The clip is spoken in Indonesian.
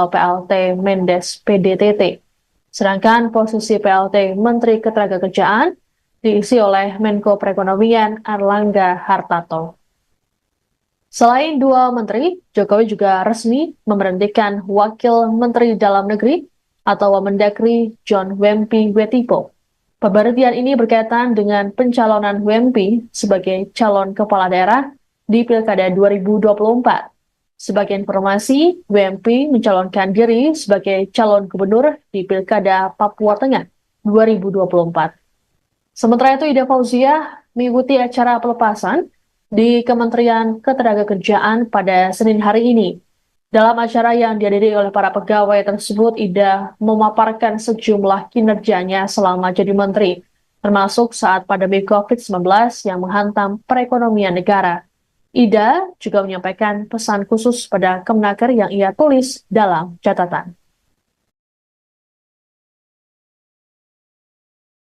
PLT Mendes PDTT. Sedangkan posisi PLT Menteri Ketenagakerjaan diisi oleh Menko Perekonomian Airlangga Hartarto. Selain dua menteri, Jokowi juga resmi memberhentikan Wakil Menteri Dalam Negeri atau Wamendagri John Wempi Wetipo. Pemberhentian ini berkaitan dengan pencalonan Wempi sebagai calon kepala daerah di Pilkada 2024. Sebagai informasi, Wempi mencalonkan diri sebagai calon gubernur di Pilkada Papua Tengah 2024. Sementara itu, Ida Fauziah mengikuti acara pelepasan di Kementerian Ketenagakerjaan pada Senin hari ini. Dalam acara yang dihadiri oleh para pegawai tersebut, Ida memaparkan sejumlah kinerjanya selama jadi menteri, termasuk saat pandemi COVID-19 yang menghantam perekonomian negara. Ida juga menyampaikan pesan khusus pada Kemenaker yang ia tulis dalam catatan.